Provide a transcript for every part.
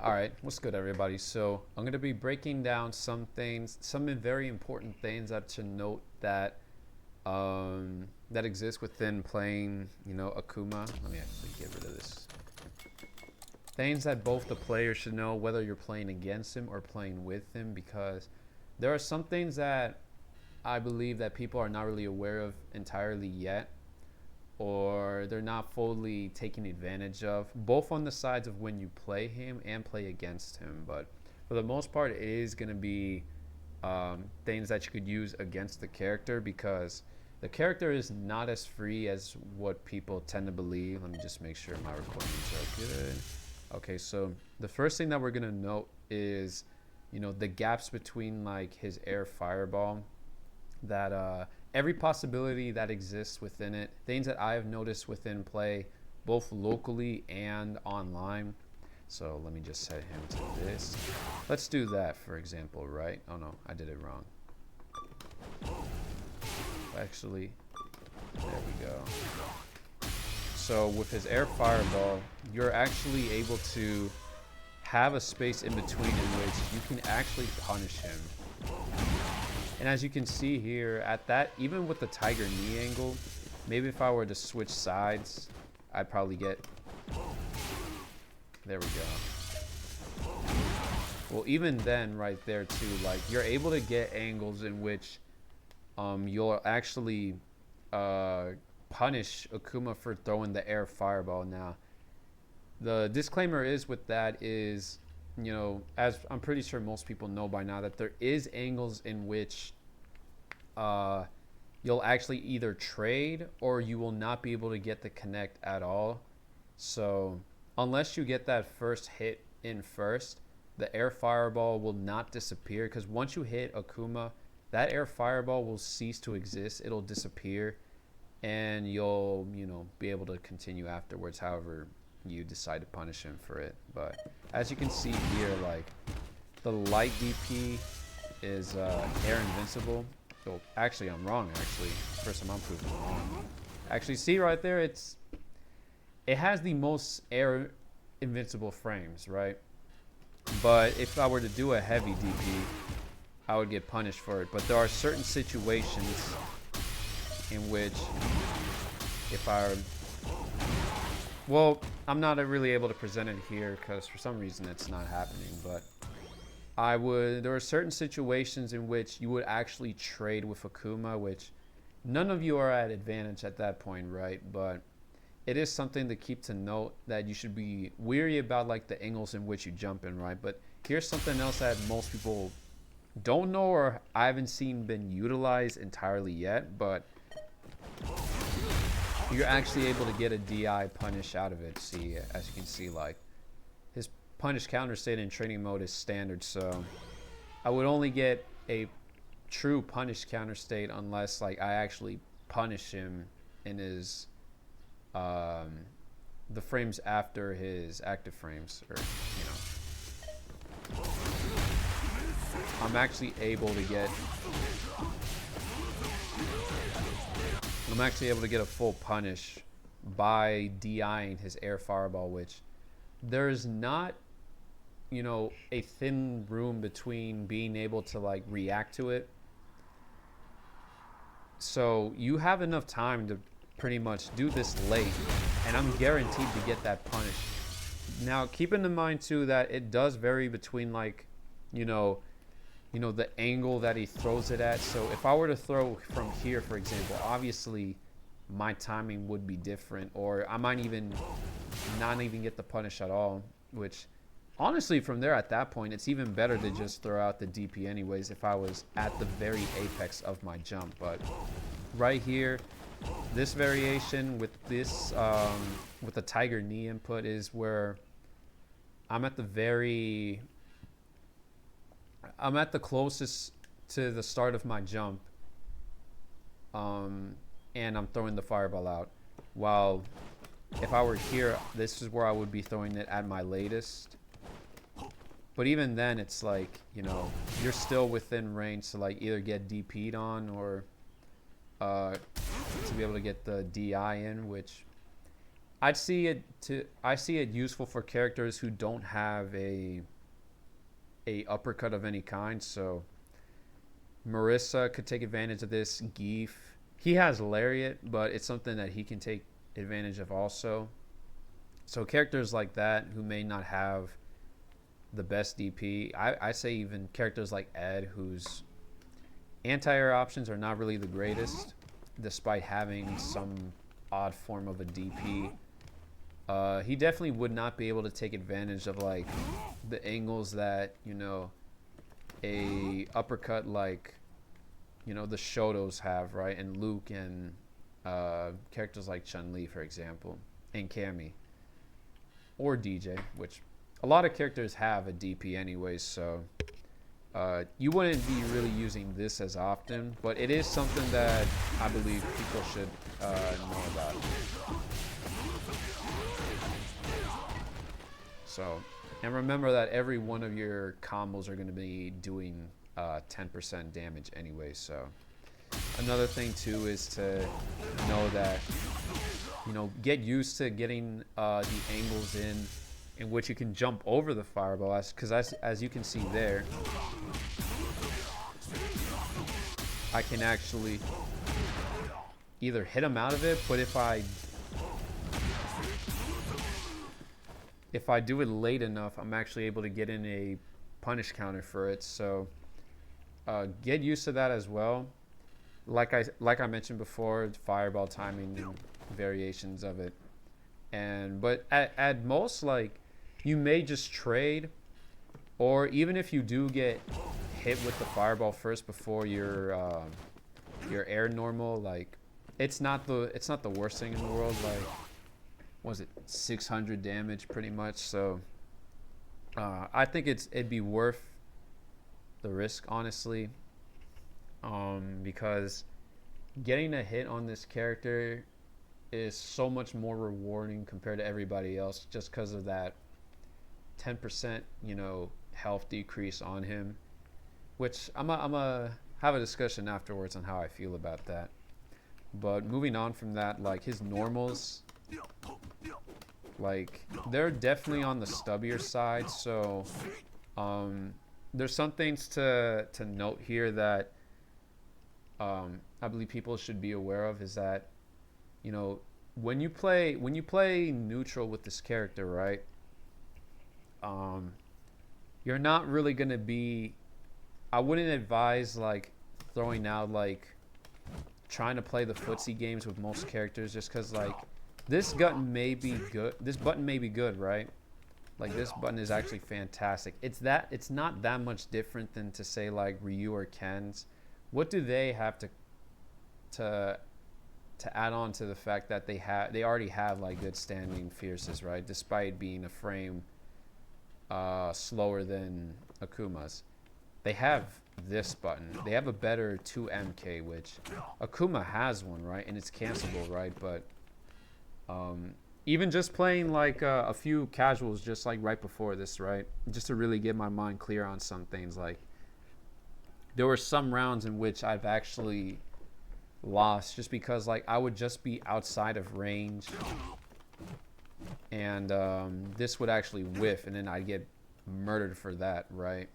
All right, what's good, everybody? So I'm going to be breaking down some things, some very important things that to note that exist within playing, Akuma. Let me actually get rid of this. Things that both the players should know, whether you're playing against him or playing with him, because there are some things that I believe that people are not really aware of entirely yet, or they're not fully taking advantage of, both on the sides of when you play him and play against him. But for the most part, it is going to be things that you could use against the character, because the character is not as free as what people tend to believe. Let me just make sure my recordings are good. Okay, so the first thing that we're going to note is, the gaps between like his air fireball, that every possibility that exists within it, things that I've noticed within play, both locally and online. So let me just set him to this. Let's do that, for example, right? Oh no, I did it wrong. Actually, there we go. So with his air fireball, you're actually able to have a space in between in which you can actually punish him. And as you can see here, at that, even with the tiger knee angle, maybe if I were to switch sides, I'd probably get... There we go. Well, even then, right there too, like, you're able to get angles in which you'll actually punish Akuma for throwing the air fireball. Now, the disclaimer is with that is, as I'm pretty sure most people know by now, that there is angles in which you'll actually either trade or you will not be able to get the connect at all. So unless you get that first hit in first, the air fireball will not disappear, because once you hit Akuma, that air fireball will cease to exist. It'll disappear, and you'll, be able to continue afterwards, however you decide to punish him for it. But as you can see here, like, the light DP is air invincible. Oh, actually, I'm wrong. Actually, first time I'm proving wrong. Actually, see right there, it has the most air invincible frames, right? But if I were to do a heavy DP, I would get punished for it. But there are certain situations in which if I'm not really able to present it here because for some reason it's not happening, but there are certain situations in which you would actually trade with Akuma, which none of you are at advantage at that point, right? But it is something to keep to note, that you should be weary about, like, the angles in which you jump in, right? But here's something else that most people don't know, or I haven't seen been utilized entirely yet, but you're actually able to get a DI punish out of it. See, as you can see, like, his punish counter state in training mode is standard, so I would only get a true punish counter state unless, like, I actually punish him in his the frames after his active frames, or I'm actually able to get a full punish by DIing his air fireball, which there's not, a thin room between being able to, like, react to it. So you have enough time to pretty much do this late, and I'm guaranteed to get that punish. Now, keeping in mind too that it does vary between, like, the angle that he throws it at. So if I were to throw from here, for example, obviously my timing would be different, or I might even not even get the punish at all, which honestly from there at that point it's even better to just throw out the DP anyways if I was at the very apex of my jump. But right here, this variation with this with the tiger knee input is where I'm at the closest to the start of my jump, and I'm throwing the fireball out. While if I were here, this is where I would be throwing it at my latest. But even then, it's like, you're still within range to, like, either get DP'd on or to be able to get the DI in, which I see it useful for characters who don't have a uppercut of any kind. So Marissa could take advantage of this. Geef, he has lariat, but it's something that he can take advantage of also. So characters like that who may not have the best DP, I say even characters like Ed, whose anti-air options are not really the greatest, despite having some odd form of a DP. He definitely would not be able to take advantage of like the angles that, you know, a uppercut like, you know, the Shotos have, right? And Luke and characters like Chun-Li, for example, and Cammy, or DJ, which a lot of characters have a DP anyways, so you wouldn't be really using this as often, but it is something that I believe people should know about. So, and remember that every one of your combos are going to be doing 10% damage anyway. So, another thing too is to know that, you know, get used to getting the angles in which you can jump over the fireball, because as you can see there, I can actually either hit him out of it, but if I do it late enough, I'm actually able to get in a punish counter for it. So get used to that as well. Like I mentioned before, fireball timing and variations of it. But at most, like, you may just trade, or even if you do get hit with the fireball first before your air normal, like, it's not the worst thing in the world. Like, what was it, 600 damage pretty much? So I think it'd be worth the risk, honestly, because getting a hit on this character is so much more rewarding compared to everybody else, just because of that 10%, you know, health decrease on him, which I'm a have a discussion afterwards on how I feel about that. But moving on from that, like, his normals, like, they're definitely on the stubbier side. So there's some things to note here that I believe people should be aware of, is that, you know, when you play neutral with this character, right, you're not really gonna be, I wouldn't advise like throwing out, like, trying to play the footsie games with most characters, just because, like, this button may be good, right? Like, this button is actually fantastic. It's not that much different than, to say, like, Ryu or Ken's. What do they have to add on to the fact that they already have, like, good standing fierces, right? Despite being a frame slower than Akuma's. They have this button. They have a better 2MK, which Akuma has one, right? And it's cancelable, right? But even just playing, like, a few casuals, just like right before this, right? Just to really get my mind clear on some things, like, there were some rounds in which I've actually lost just because, like, I would just be outside of range, and this would actually whiff, and then I'd get murdered for that, right?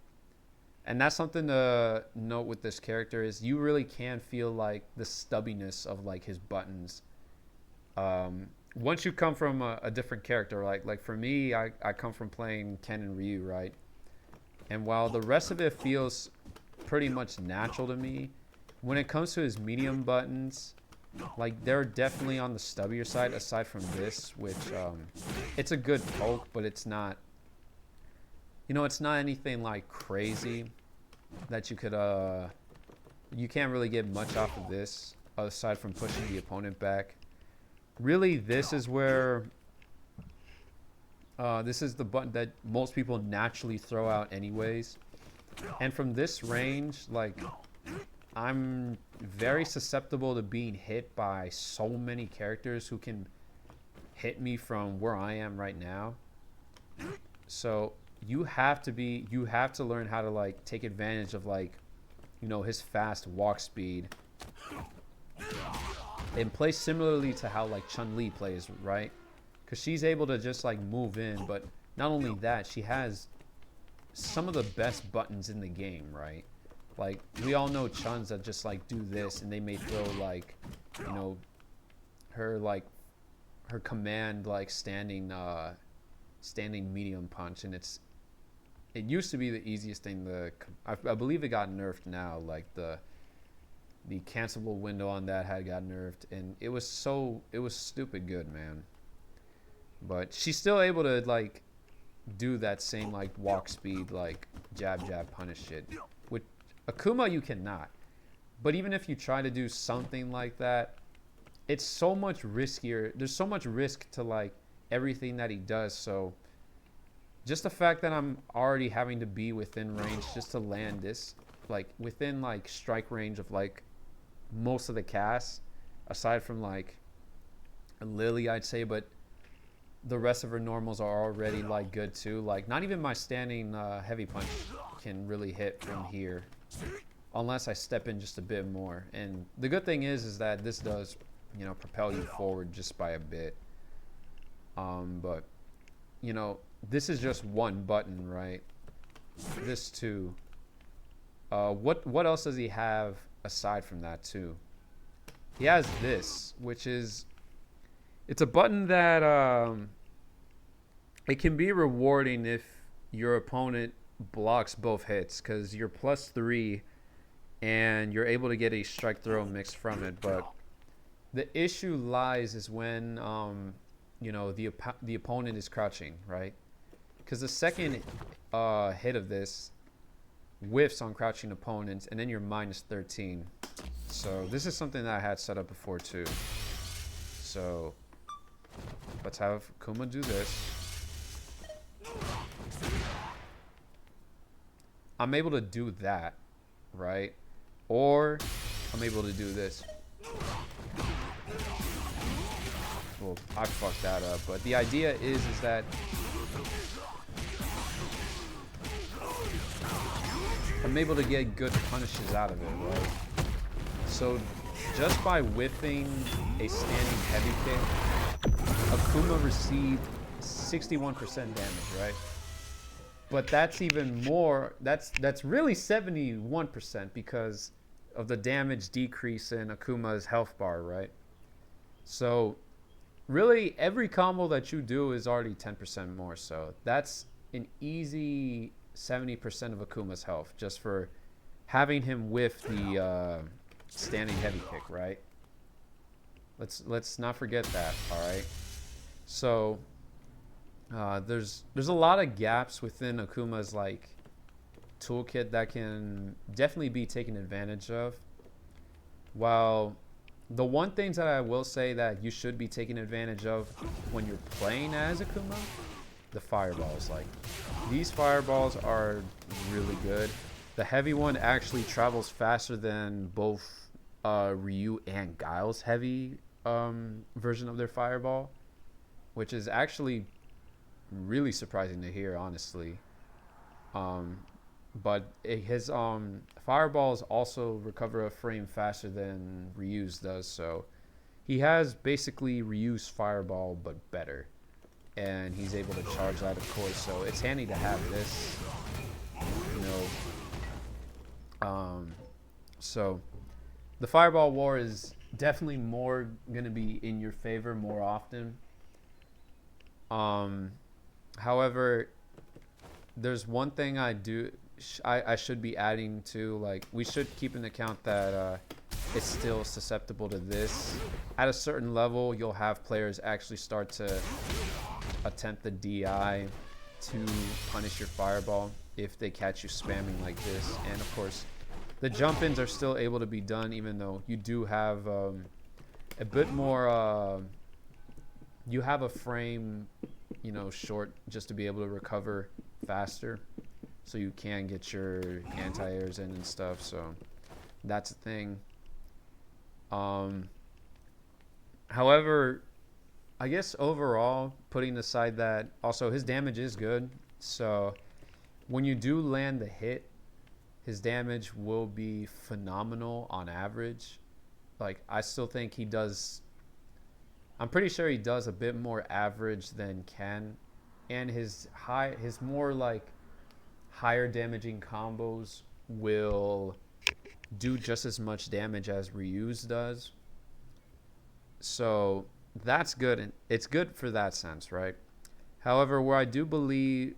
And that's something to note with this character, is you really can feel, like, the stubbiness of, like, his buttons once you come from a different character. Like for me, I come from playing Ken and Ryu, right? And while the rest of it feels pretty much natural to me, when it comes to his medium buttons, like, they're definitely on the stubbier side, aside from this, which it's a good poke, but it's not, you know, it's not anything like crazy that you could you can't really get much off of this aside from pushing the opponent back. Really, this is where this is the button that most people naturally throw out anyways. And from this range, like, I'm very susceptible to being hit by so many characters who can hit me from where I am right now. So you have to learn how to, like, take advantage of, like, you know, his fast walk speed, and play similarly to how, like, Chun-Li plays, right? because she's able to just like move in. But not only that, she has some of the best buttons in the game, right? Like we all know Chuns that just like do this, and they may throw like, you know, her like her command like standing medium punch, and it used to be the easiest thing to. I believe it got nerfed now. Like the cancelable window on that had got nerfed, and it was stupid good, man. But she's still able to like do that same like walk speed, like jab punish shit. With Akuma you cannot. But even if you try to do something like that, it's so much riskier. There's so much risk to like everything that he does. So just the fact that I'm already having to be within range just to land this, like within like strike range of like most of the casts, aside from like Lily, I'd say, but the rest of her normals are already like good too. Like not even my standing heavy punch can really hit from here unless I step in just a bit more. And the good thing is that this does, you know, propel you forward just by a bit. But you know, this is just one button, right? This too. What else does he have aside from that too? He has this, which is, it's a button that it can be rewarding if your opponent blocks both hits, because you're +3 and you're able to get a strike throw mix from it. But the issue lies is when you know, the opponent is crouching, right? Because the second hit of this whiffs on crouching opponents, and then you're -13. So this is something that I had set up before too. So let's have Kuma do this. I'm able to do that, right? Or I'm able to do this. Well, I fucked that up, but the idea is that I'm able to get good punishes out of it, right? So just by whiffing a standing heavy kick, Akuma received 61% damage, right? But that's even more, that's really 71% because of the damage decrease in Akuma's health bar, right? So really every combo that you do is already 10% more. So that's an easy 70% of Akuma's health just for having him whiff the standing heavy kick, right? Let's not forget that, all right? So there's a lot of gaps within Akuma's like toolkit that can definitely be taken advantage of. While the one things that I will say that you should be taking advantage of when you're playing as Akuma, the fireballs. Like these fireballs are really good. The heavy one actually travels faster than both Ryu and Guile's heavy version of their fireball, which is actually really surprising to hear, honestly. But his fireballs also recover a frame faster than Ryu's does, so he has basically Ryu's fireball but better, and he's able to charge that, of course. So it's handy to have this, you know. So the fireball war is definitely more gonna be in your favor more often. However, there's one thing I should be adding to, like, we should keep in account that it's still susceptible to this. At a certain level, you'll have players actually start to attempt the DI to punish your fireball if they catch you spamming like this. And of course, the jump-ins are still able to be done, even though you do have a bit more, you have a frame, you know, short just to be able to recover faster, so you can get your anti-airs in and stuff. So that's a thing. However, I guess overall, putting aside that, also his damage is good. So when you do land the hit, his damage will be phenomenal on average. Like, I still think he does I'm pretty sure he does a bit more average than Ken, and his more like higher damaging combos will do just as much damage as Ryu's does. So that's good, and it's good for that sense, right? However, where I do believe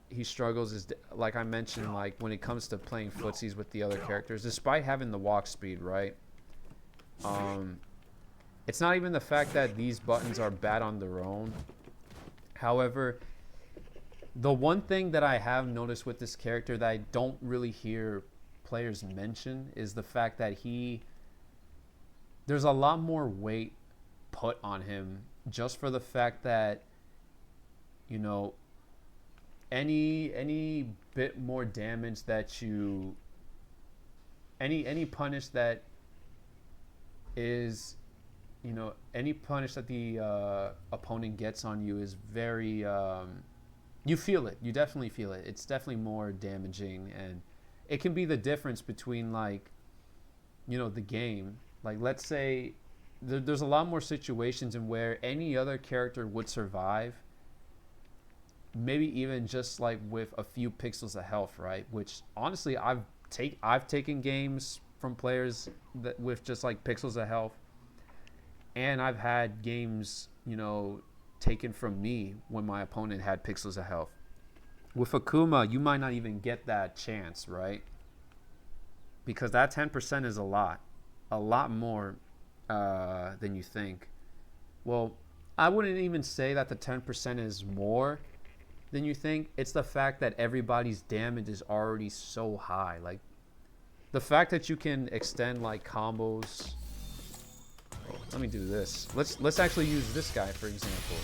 he struggles is, like I mentioned, like when it comes to playing footsies with the other characters, despite having the walk speed, right? Um, it's not even the fact that these buttons are bad on their own. However, the one thing that I have noticed with this character that I don't really hear players mention is the fact that there's a lot more weight put on him just for the fact that, you know, any bit more damage that you any punish that is, you know, any punish that the opponent gets on you is very you feel it. You definitely feel it. It's definitely more damaging, and it can be the difference between, like, you know, the game. Like, let's say there's a lot more situations in where any other character would survive, maybe even just like with a few pixels of health, right? Which honestly, I've taken games from players that with just like pixels of health, and I've had games, you know, taken from me when my opponent had pixels of health. With Akuma, you might not even get that chance, right? Because that 10% is a lot more than you think. Well, I wouldn't even say that the 10% is more than you think. It's the fact that everybody's damage is already so high. Like, the fact that you can extend like combos. Let me do this. Let's actually use this guy for example.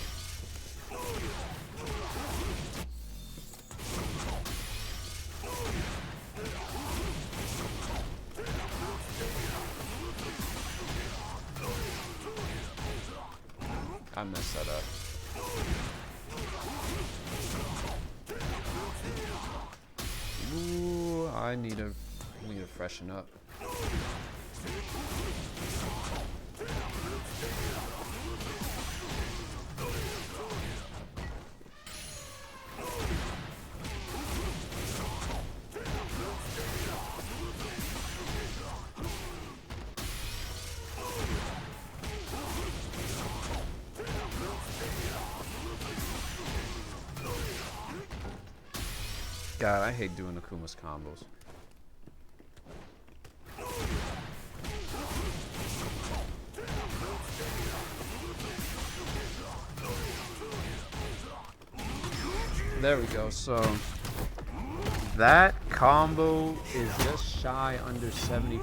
I messed that up. Ooh, I need to freshen up. God, I hate doing Akuma's combos. There we go. So that combo is just shy under 70%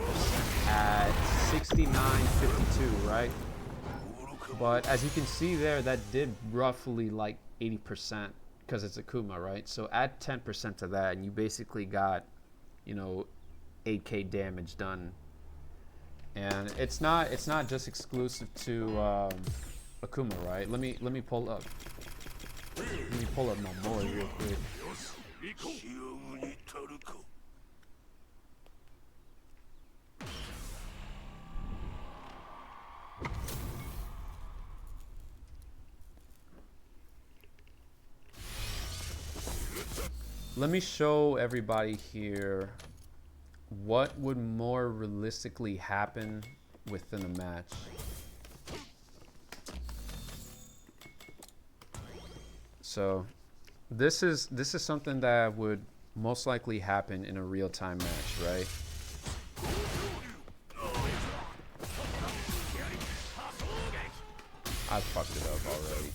at 69.52, right? But as you can see there, that did roughly like 80% because it's Akuma, right? So add 10% to that, and you basically got, you know, 8k damage done. And it's not just exclusive to Akuma, right? Let me pull up. Let me pull up my board real quick. Let me show everybody here what would more realistically happen within a match. So this is something that would most likely happen in a real-time match, right? I fucked it up already.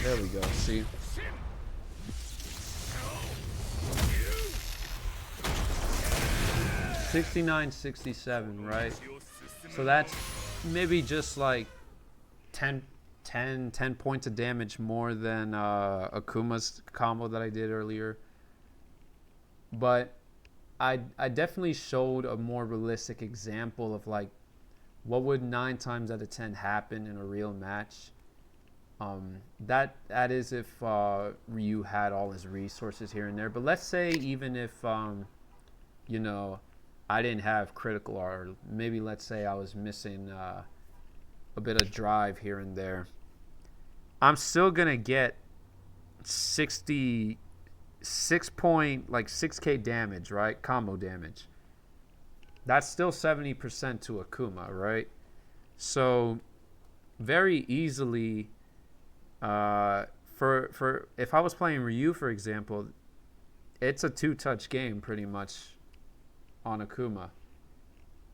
There we go, see? $69.67, right? So that's maybe just like 10 points of damage more than Akuma's combo that I did earlier. But I definitely showed a more realistic example of like what would 9 times out of 10 happen in a real match? That is if Ryu had all his resources here and there. But let's say even if you know, I didn't have critical, or maybe let's say I was missing a bit of drive here and there, I'm still gonna get 6K damage, right? Combo damage. That's still 70% to Akuma, right? So very easily, for if I was playing Ryu, for example, it's a two-touch game pretty much on Akuma,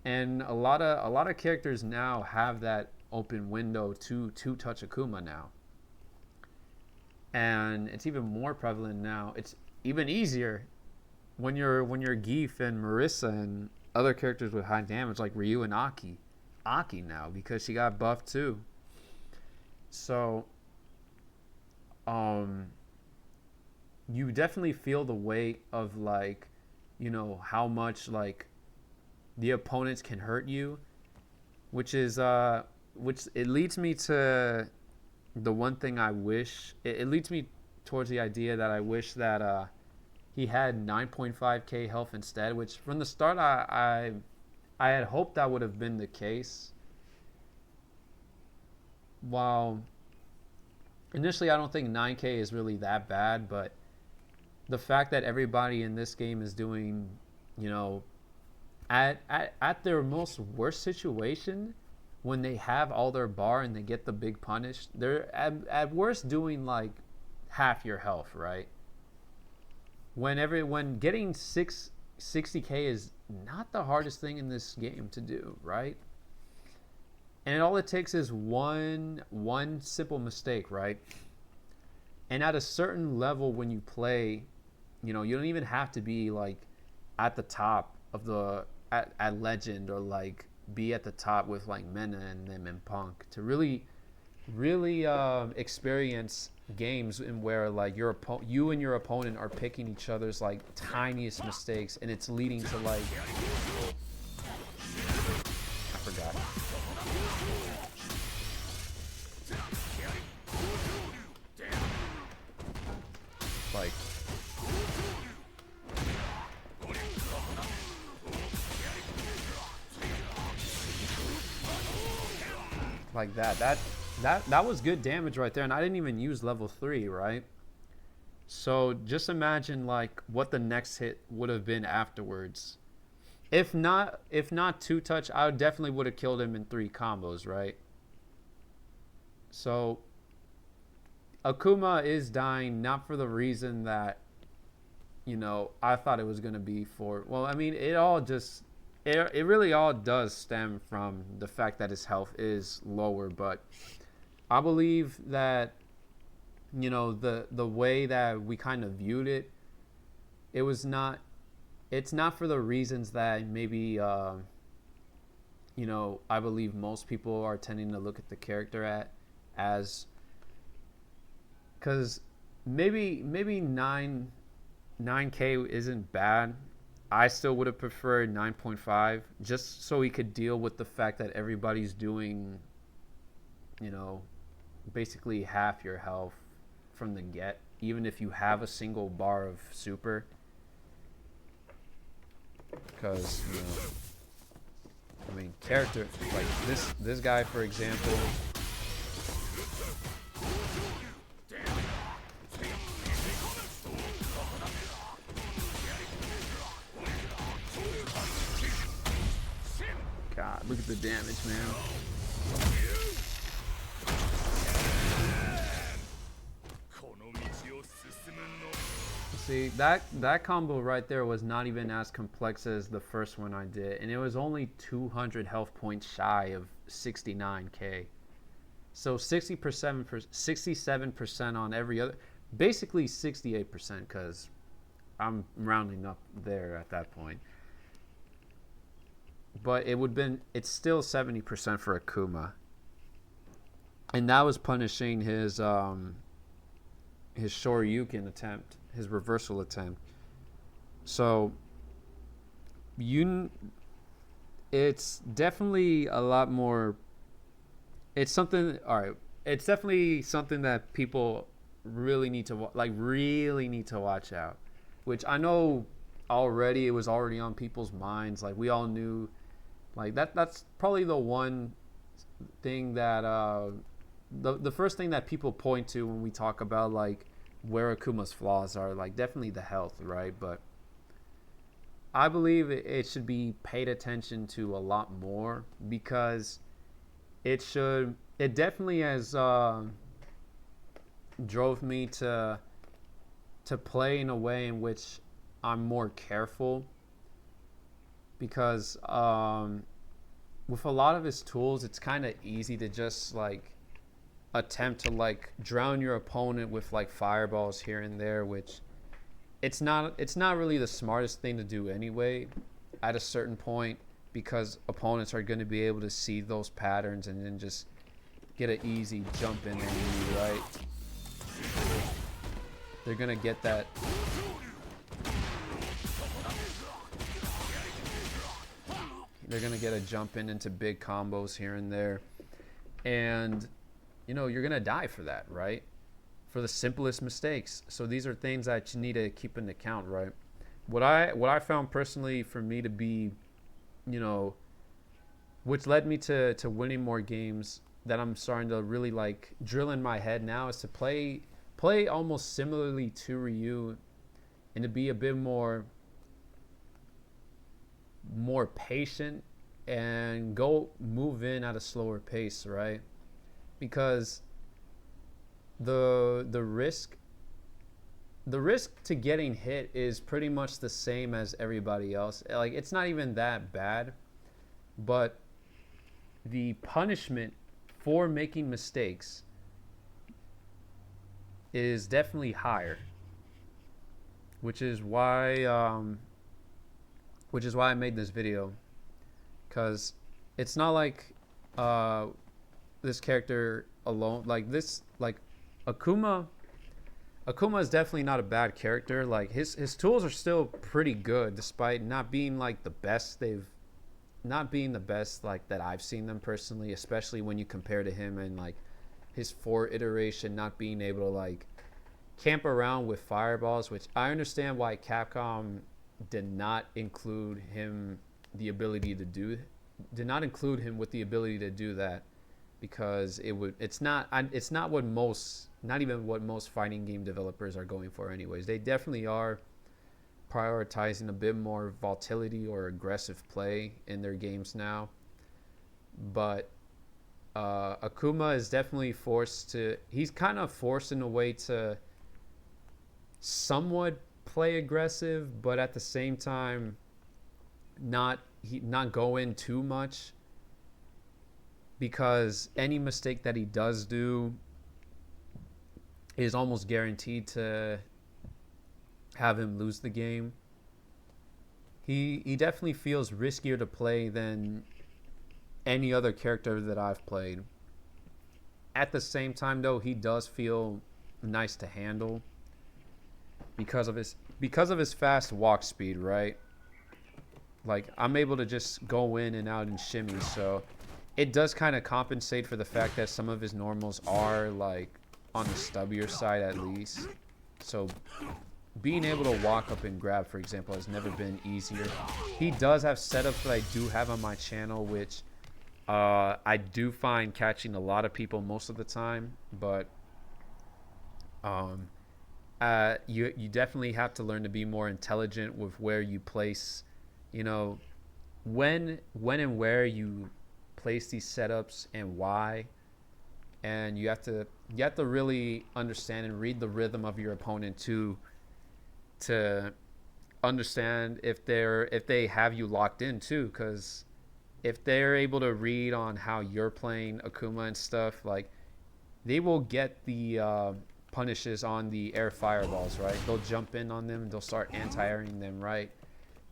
and a lot of characters now have that open window to two-touch Akuma now, and it's even more prevalent now. It's even easier when you're Geef and Marissa and other characters with high damage like Ryu and Aki now, because she got buffed too. So you definitely feel the weight of, like, how much, like, the opponents can hurt you, which it leads me to the one thing I wish. It leads me towards the idea that I wish that he had 9.5k health instead, which from the start I had hoped that would have been the case. While initially I don't think 9k is really that bad, but the fact that everybody in this game is doing, at their most worst situation, when they have all their bar and they get the big punish, they're at worst doing like half your health, right? When getting 60k is not the hardest thing in this game to do, right? And all it takes is one simple mistake, right? And at a certain level when you play, you don't even have to be like at the top of the at legend, or like be at the top with like Mena and them and Punk, to really experience games in where like you and your opponent are picking each other's like tiniest mistakes, and it's leading to like, I forgot. Like that was good damage right there, and I didn't even use level 3, right? So just imagine like what the next hit would have been afterwards. If not two touch, I definitely would have killed him in 3 combos, right? So Akuma is dying not for the reason that I thought it was going to be for. Well, I mean, it really all does stem from the fact that his health is lower, but I believe that the way that we kind of viewed it, it's not for the reasons that maybe I believe most people are tending to look at the character as, because maybe 9k isn't bad. I still would have preferred 9.5, just so he could deal with the fact that everybody's doing, basically half your health from the get, even if you have a single bar of super. Because, I mean, character, like this guy, for example. God, look at the damage, man. See, that combo right there was not even as complex as the first one I did, and it was only 200 health points shy of 69k. So 67% on every other, basically 68%, because I'm rounding up there at that point. But it's still 70% for Akuma, and that was punishing his Shoryuken attempt, his reversal attempt. So It's definitely a lot more. It's something. All right. It's definitely something that people really need to like. Really need to watch out. Which I know already. It was already on people's minds. Like we all knew. Like that. That's probably the one thing that the first thing that people point to when we talk about like where Akuma's flaws are. Like definitely the health, right? But I believe it should be paid attention to a lot more because it definitely has drove me to play in a way in which I'm more careful because with a lot of his tools it's kind of easy to just like attempt to like drown your opponent with like fireballs here and there, which it's not really the smartest thing to do anyway at a certain point because opponents are going to be able to see those patterns and then just get an easy jump in on you, right? They're going to get that. They're going to get a jump in into big combos here and there. And, you know, you're going to die for that, right? For the simplest mistakes. So these are things that you need to keep into account, right? What I found personally for me to be, you know, which led me to winning more games that I'm starting to really like drill in my head now is to play almost similarly to Ryu and to be a bit more patient and go move in at a slower pace, right? Because the risk to getting hit is pretty much the same as everybody else. Like it's not even that bad, but the punishment for making mistakes is definitely higher, which is why I made this video, because it's not like uh, this character alone, like this, like Akuma. Akuma is definitely not a bad character. Like his tools are still pretty good, despite not being like the best not being the best like that I've seen them personally, especially when you compare to him and like his 4 iteration not being able to like camp around with fireballs, which I understand why Capcom did not include him the ability to do did not include him with the ability to do that, because it's not what most, not even what most fighting game developers are going for anyways. They definitely are prioritizing a bit more volatility or aggressive play in their games now, but Akuma is definitely he's kind of forced in a way to somewhat play aggressive, but at the same time not go in too much, because any mistake that he does do is almost guaranteed to have him lose the game. He definitely feels riskier to play than any other character that I've played. At the same time though, he does feel nice to handle because of his fast walk speed, right? Like I'm able to just go in and out and shimmy, so it does kind of compensate for the fact that some of his normals are like on the stubbier side at least. So being able to walk up and grab, for example, has never been easier. He does have setups that I do have on my channel, which I do find catching a lot of people most of the time, but you definitely have to learn to be more intelligent with where you place, you know, when and where you place these setups and why. And you have to really understand and read the rhythm of your opponent to understand if they have you locked in too, because if they're able to read on how you're playing Akuma and stuff, like they will get the punishes on the air fireballs, right? They'll jump in on them, they'll start anti-airing them, right?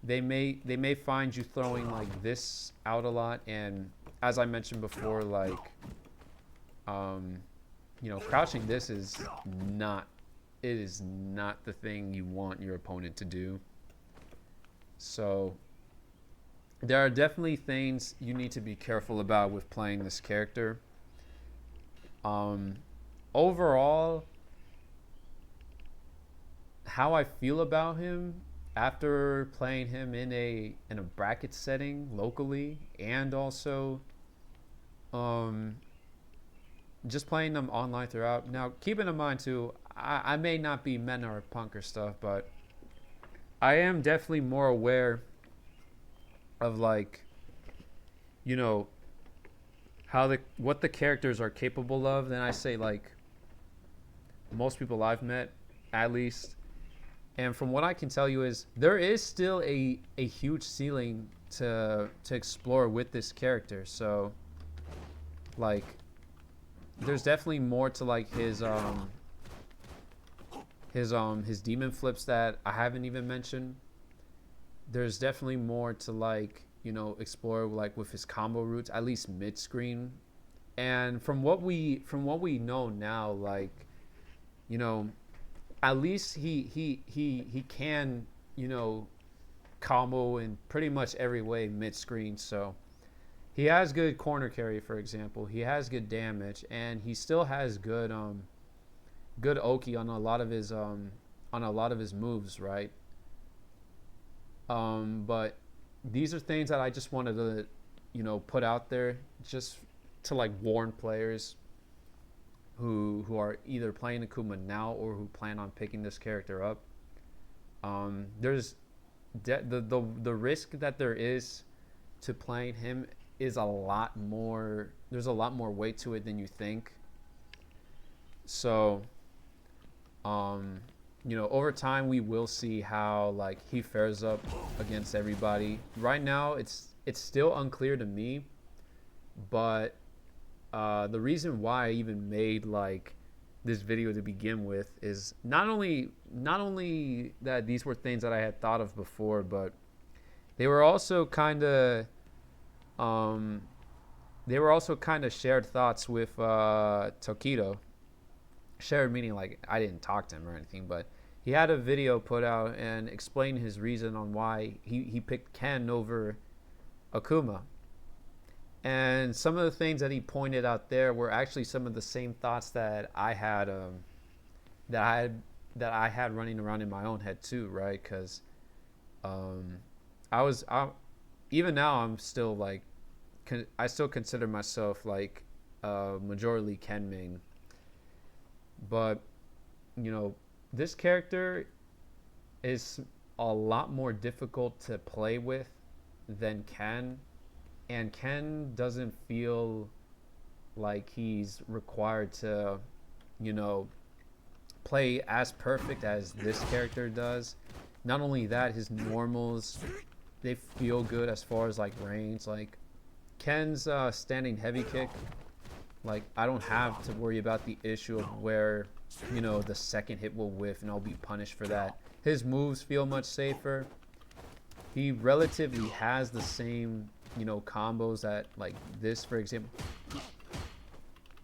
They may find you throwing like this out a lot, and as I mentioned before, like you know, crouching this is not the thing you want your opponent to do. So there are definitely things you need to be careful about with playing this character. Um, Overall, how I feel about him after playing him in a bracket setting locally, and also um, just playing them online throughout. Now, keeping in mind too, I may not be meta or punk or stuff, but I am definitely more aware of like, you know, how the what the characters are capable of than I say like most people I've met, at least. And from what I can tell you is there is still a huge ceiling to explore with this character. So like there's definitely more to like his demon flips that I haven't even mentioned. There's definitely more to like, explore like with his combo routes, at least mid screen. And from what we know now, like, you know, at least he can, you know, combo in pretty much every way mid screen. So he has good corner carry, for example. He has good damage, and he still has good Oki on a lot of his moves, right? But these are things that I just wanted to, put out there just to like warn players who are either playing Akuma now or who plan on picking this character up. There's the risk that there is to playing him is a lot more. There's a lot more weight to it than you think. So, um, over time we will see how like he fares up against everybody. Right now, it's still unclear to me, but the reason why I even made like this video to begin with is not only that these were things that I had thought of before, but they were also kind of um, shared thoughts with Tokido. Shared meaning like I didn't talk to him or anything, but he had a video put out and explained his reason on why he picked Ken over Akuma. And some of the things that he pointed out there were actually some of the same thoughts that I had that I had that I had running around in my own head too, right? Because um, I even now I'm still like I still consider myself like majorly Ken main, but this character is a lot more difficult to play with than Ken, and Ken doesn't feel like he's required to, you know, play as perfect as this character does. Not only that, his normals, they feel good as far as like range. Like Ken's standing heavy kick, like I don't have to worry about the issue of where, the second hit will whiff and I'll be punished for that. His moves feel much safer. He relatively has the same, combos that like this, for example,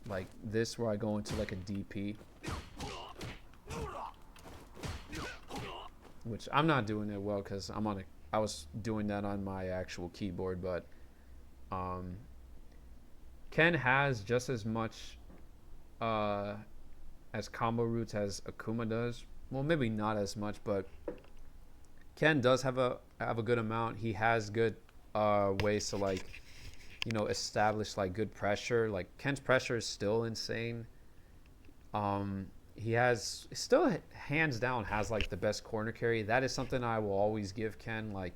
like this where I go into like a DP, which I'm not doing it well because I was doing that on my actual keyboard, but um, Ken has just as much uh, as combo roots as Akuma does. Well, maybe not as much, but Ken does have a good amount. He has good ways to like, establish like good pressure. Like Ken's pressure is still insane. He has still hands down has like the best corner carry. That is something I will always give Ken. Like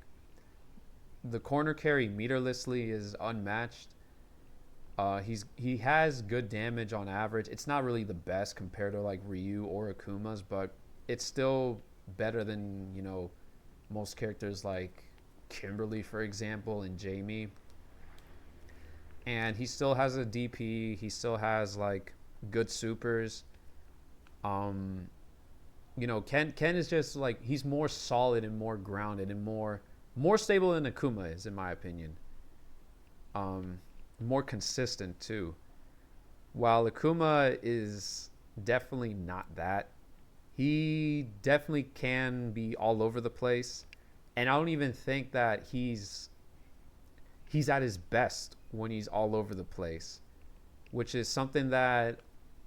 the corner carry meterlessly is unmatched. He has good damage on average. It's not really the best compared to like Ryu or Akuma's, but it's still better than most characters like Kimberly, for example, and Jamie. And he still has a DP. He still has like good supers. Um, Ken is just like he's more solid and more grounded and more stable than Akuma is, in my opinion. Um, More consistent too. While Akuma is definitely not that, he definitely can be all over the place, and I don't even think that he's he's at his best when he's all over the place, which is something that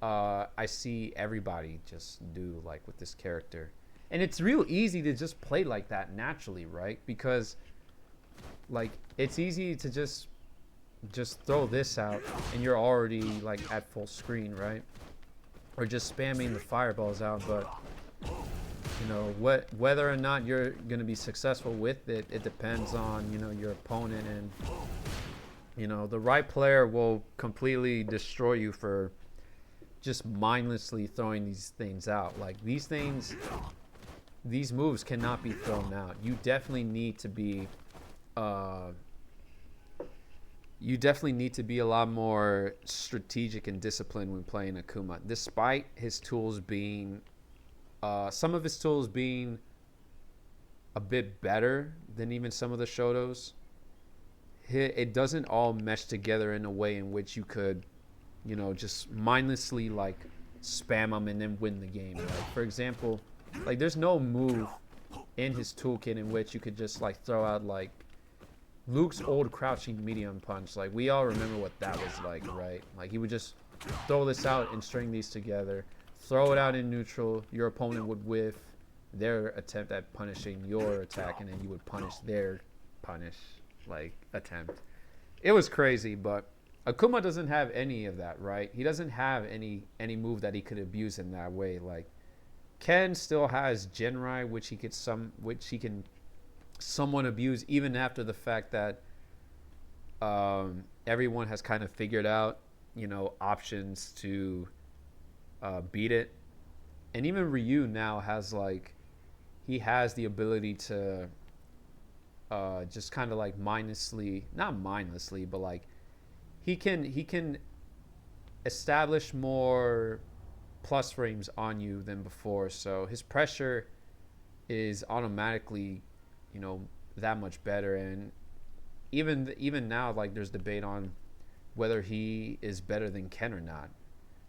I see everybody just do like with this character. And it's real easy to just play like that naturally, right? Because like it's easy to just throw this out and you're already like at full screen, right? Or just spamming the fireballs out. But you know whether or not you're gonna be successful with it, it depends on, you know, your opponent. And you know, the right player will completely destroy you for just mindlessly throwing these things out. Like these moves cannot be thrown out. You definitely need to be a lot more strategic and disciplined when playing Akuma. Despite his tools being some of his tools being a bit better than even some of the Shotos, it doesn't all mesh together in a way in which you could, you know, just mindlessly like spam them and then win the game. Like for example, like there's no move in his toolkit in which you could just like throw out like Luke's old crouching medium punch. Like we all remember what that was like, right? Like he would just throw this out and string these together, throw it out in neutral. Your opponent would whiff their attempt at punishing your attack, and then you would punish their attempt. It was crazy, but Akuma doesn't have any of that, right? He doesn't have any move that he could abuse in that way. Like Ken still has Genrai, which he can somewhat abuse even after the fact that everyone has kind of figured out, you know, options to beat it. And even Ryu now has like, he has the ability to just kind of like not mindlessly, but like he can establish more plus frames on you than before. So his pressure is automatically, you know, that much better. And even now, like there's debate on whether he is better than Ken or not.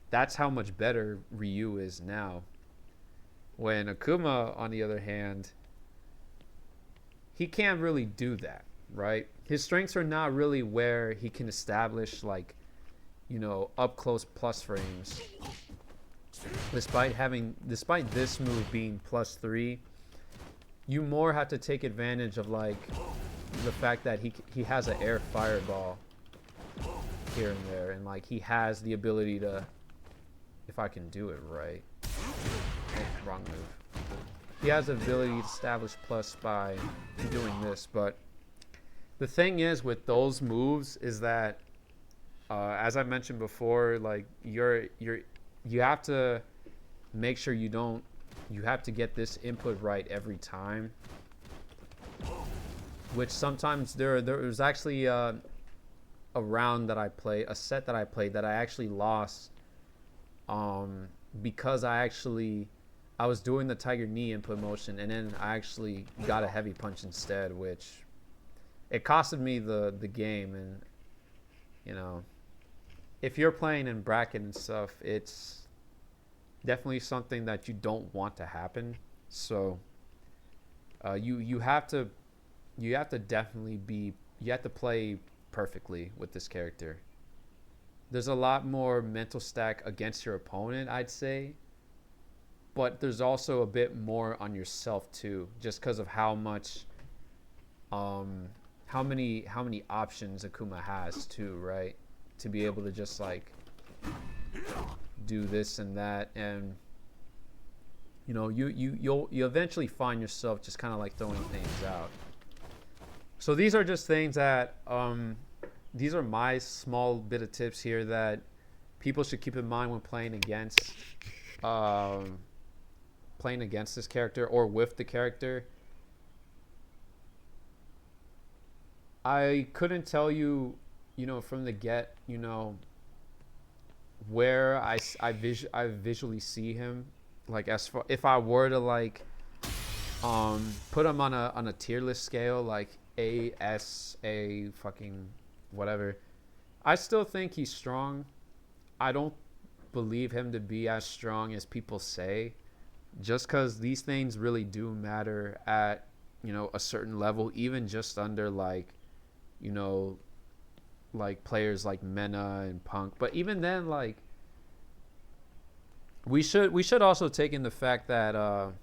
That's how much better Ryu is now. When Akuma, on the other hand, he can't really do that, right? His strengths are not really where he can establish like, you know, up close plus frames. Despite this move being +3, you more have to take advantage of like the fact that he has an air fireball here and there, and like he has the ability to, if I can do it right, wrong move. He has the ability to establish plus by doing this. But the thing is with those moves is that, as I mentioned before, like you have to make sure you have to get this input right every time. Which sometimes there was actually a set that I played that I actually lost because I was doing the tiger knee input motion, and then I actually got a heavy punch instead, which it costed me the game. And you know, if you're playing in bracket and stuff, it's definitely something that you don't want to happen. So you have to play perfectly with this character. There's a lot more mental stack against your opponent, I'd say, but there's also a bit more on yourself too, just because of how many options Akuma has too, right? To be able to just like do this and that, and you know, you'll eventually find yourself just kind of like throwing things out. So these are just things that these are my small bit of tips here that people should keep in mind when playing against this character or with the character. I couldn't tell you, you know, from the get, you know, where I visually see him. Like as far, if I were to like put him on a tier list scale, like A, S, A, fucking whatever, I still think he's strong. I don't believe him to be as strong as people say, just because these things really do matter at, you know, a certain level, even just under like you know, like players like Mena and Punk. But even then, like we should also take in the fact that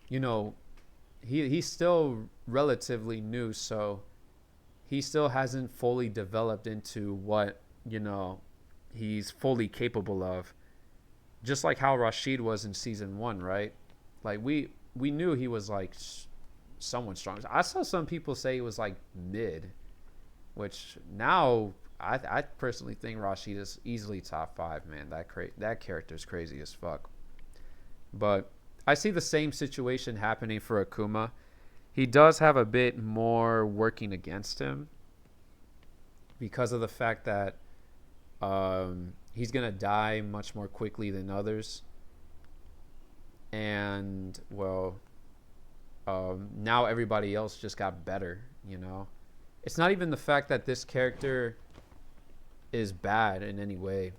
you know, he's still relatively new, so he still hasn't fully developed into what, you know, he's fully capable of. Just like how Rashid was in season 1, right? Like we knew he was like someone strong. I saw some people say he was like mid, which now I personally think Rashid is easily top 5, man. That character is crazy as fuck. But I see the same situation happening for Akuma. He does have a bit more working against him because of the fact that he's gonna die much more quickly than others, and well, now everybody else just got better. You know, it's not even the fact that this character is bad in any way,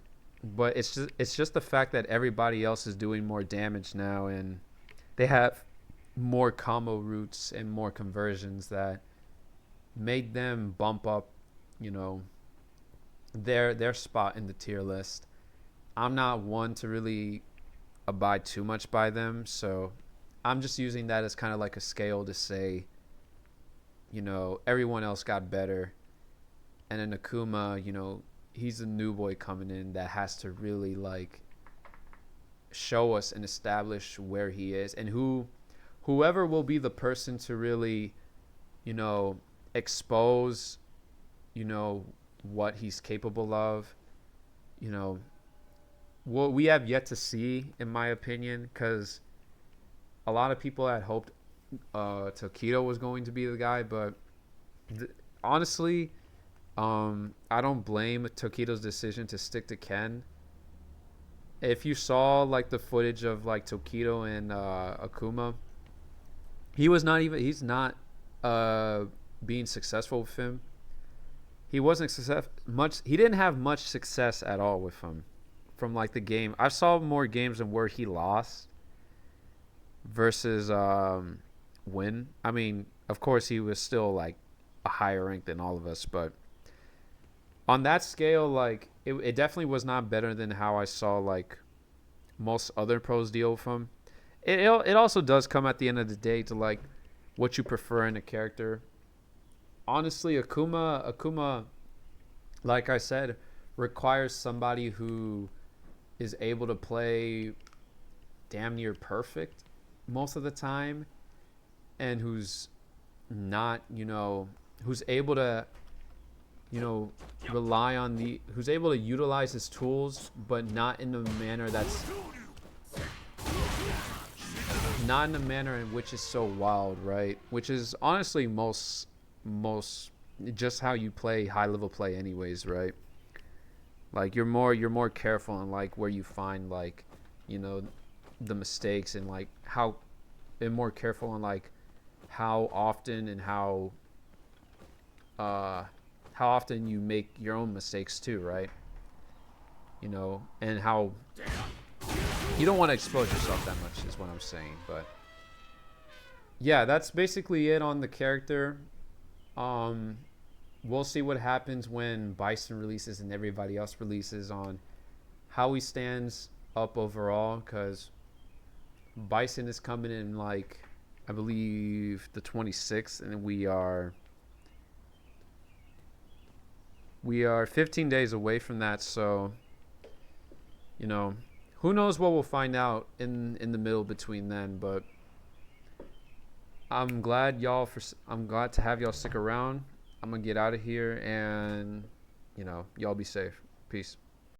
but it's just the fact that everybody else is doing more damage now, and they have more combo routes and more conversions that made them bump up, you know, their spot in the tier list. I'm not one to really abide too much by them, so I'm just using that as kind of like a scale to say, you know, everyone else got better, and then Akuma, you know, he's a new boy coming in that has to really like show us and establish where he is, and whoever will be the person to really, you know, expose, you know, what he's capable of, you know, what we have yet to see, in my opinion, because a lot of people had hoped Tokido was going to be the guy, but honestly, I don't blame Tokido's decision to stick to Ken. If you saw like the footage of like Tokido and Akuma, he's not being successful with him. He wasn't he didn't have much success at all with him from like the game. I saw more games than where he lost versus win. I mean, of course he was still like a higher rank than all of us, but on that scale, like it definitely was not better than how I saw like most other pros deal with him. It also does come at the end of the day to like what you prefer in a character. Honestly, Akuma, like I said, requires somebody who is able to play damn near perfect most of the time, and who's not, you know, who's able to, you know, who's able to utilize his tools, but not in a manner in which is so wild, right? Which is honestly most just how you play high level play anyways, right? Like you're more careful on like where you find like, you know, the mistakes, and like and more careful on like how often and how often you make your own mistakes too, right? You know, and how you don't want to expose yourself that much is what I'm saying. But yeah, that's basically it on the character. We'll see what happens when Bison releases and everybody else releases on how he stands up overall, because Bison is coming in like I believe the 26th, and we are 15 days away from that. So, you know, who knows what we'll find out in the middle between then. But I'm glad to have y'all stick around. I'm gonna get out of here, and you know, y'all be safe. Peace.